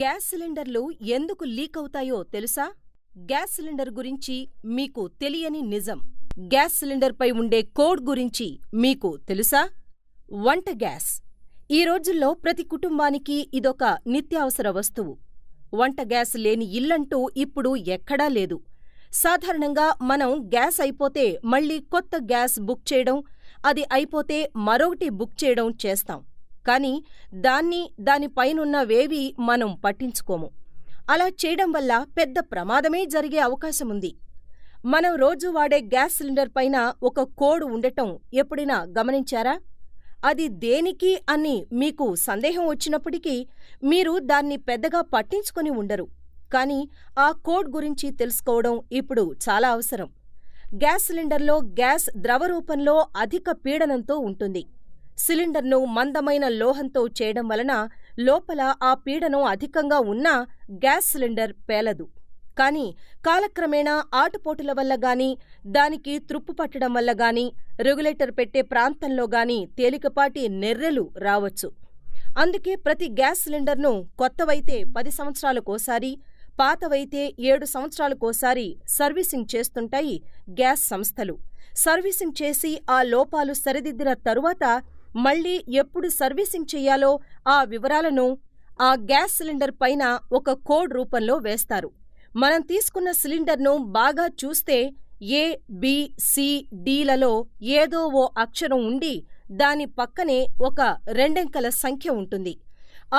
Gas సిలిండర్లు ఎందుకు leak అవుతాయో తెలుసా? గ్యాస్ సిలిండర్ గురించి మీకు తెలియని నిజం. గ్యాస్ సిలిండర్పై ఉండే కోడ్ గురించి మీకు తెలుసా? వంట గ్యాస్. ఈ రోజుల్లో ప్రతి కుటుంబానికి ఇదొక నిత్యావసర వస్తువు. వంట గ్యాస్ లేని ఇల్లంటూ ఇప్పుడు ఎక్కడా లేదు. సాధారణంగా మనం గ్యాస్ అయిపోతే మళ్ళీ కొత్త గ్యాస్ బుక్ చేయడం, అది అయిపోతే మరొకటి బుక్ చేయడం చేస్తాం. కానీ దానిపైనున్నవేవీ మనం పట్టించుకోము. అలా చేయడం వల్ల పెద్ద ప్రమాదమే జరిగే అవకాశముంది. మనం రోజూ వాడే గ్యాస్ సిలిండర్ పైన ఒక కోడ్ ఉండటం ఎప్పుడైనా గమనించారా? అది దేనికి అని మీకు సందేహం వచ్చినప్పటికీ మీరు దాన్ని పెద్దగా పట్టించుకొని ఉండరు. కానీ ఆ కోడ్ గురించి తెలుసుకోవడం ఇప్పుడు చాలా అవసరం. గ్యాస్ సిలిండర్లో గ్యాస్ ద్రవ రూపంలో అధిక పీడనంతో ఉంటుంది. సిలిండర్ను మందమైన లోహంతో చేయడం వలన లోపల ఆ పీడనం అధికంగా ఉన్నా గ్యాస్ సిలిండర్ పేలదు. కానీ కాలక్రమేణా ఆటుపోటుల వల్ల గానీ, దానికి త్రుప్పు పట్టడం వల్ల గానీ, రెగ్యులేటర్ పెట్టే ప్రాంతంలో గానీ తేలికపాటి నెర్రెలు రావచ్చు. అందుకే ప్రతి గ్యాస్ సిలిండర్ను కొత్తవైతే 10 సంవత్సరాలకోసారి, పాతవైతే 7 సంవత్సరాలకోసారి సర్వీసింగ్ చేస్తుంటాయి గ్యాస్ సంస్థలు. సర్వీసింగ్ చేసి ఆ లోపాలు సరిదిద్దిన తరువాత మళ్ళీ ఎప్పుడు సర్వీసింగ్ చెయ్యాలో ఆ వివరాలను ఆ గ్యాస్ సిలిండర్ పైన ఒక కోడ్ రూపంలో వేస్తారు. మనం తీసుకున్న సిలిండర్ను బాగా చూస్తే ఏ, బి, సి, డి-లలో ఏదో ఓ అక్షరం ఉండి దాని పక్కనే ఒక 2 అంకెల సంఖ్య ఉంటుంది.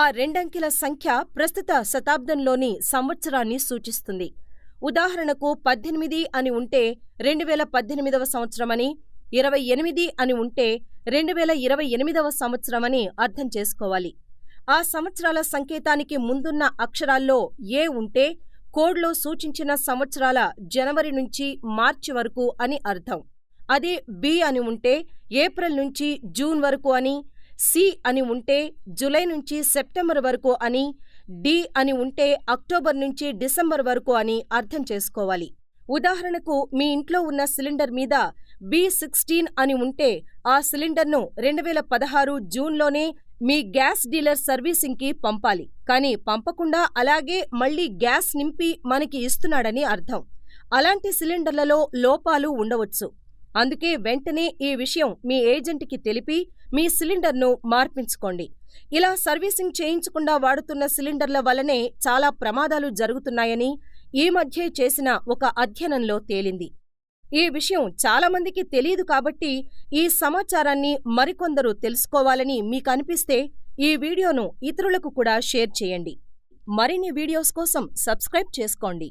ఆ 2 అంకెల సంఖ్య ప్రస్తుత శతాబ్దంలోని సంవత్సరాన్ని సూచిస్తుంది. ఉదాహరణకు 18 అని ఉంటే 2018వ సంవత్సరమని, 28 అని ఉంటే 2028వ సంవత్సరమని అర్థం చేసుకోవాలి. ఆ సంవత్సరాల సంకేతానికి ముందున్న అక్షరాల్లో ఏ ఉంటే కోడ్లో సూచించిన సంవత్సరాల జనవరి నుంచి మార్చి వరకు అని అర్థం. అదే బి అని ఉంటే ఏప్రిల్ నుంచి జూన్ వరకు అని, సి అని ఉంటే జూలై నుంచి సెప్టెంబర్ వరకు అని, డి అని ఉంటే అక్టోబర్ నుంచి డిసెంబర్ వరకు అని అర్థం చేసుకోవాలి. ఉదాహరణకు మీ ఇంట్లో ఉన్న సిలిండర్ మీద B16 అని ఉంటే ఆ సిలిండర్ను 2016 జూన్లోనే మీ గ్యాస్ డీలర్ సర్వీసింగ్కి పంపాలి. కానీ పంపకుండా అలాగే మళ్ళీ గ్యాస్ నింపి మనకి ఇస్తున్నాడని అర్థం. అలాంటి సిలిండర్లలో లోపాలు ఉండవచ్చు. అందుకే వెంటనే ఈ విషయం మీ ఏజెంట్కి తెలిపి మీ సిలిండర్ను మార్పించుకోండి. ఇలా సర్వీసింగ్ చేయించకుండా వాడుతున్న సిలిండర్ల వల్లనే చాలా ప్రమాదాలు జరుగుతున్నాయని ఈ మధ్యే చేసిన ఒక అధ్యయనంలో తేలింది. ఈ విషయం చాలామందికి తెలీదు కాబట్టి ఈ సమాచారాన్ని మరికొందరు తెలుసుకోవాలని మీకనిపిస్తే ఈ వీడియోను ఇతరులకు కూడా షేర్ చేయండి. మరిన్ని వీడియోస్ కోసం సబ్స్క్రైబ్ చేసుకోండి.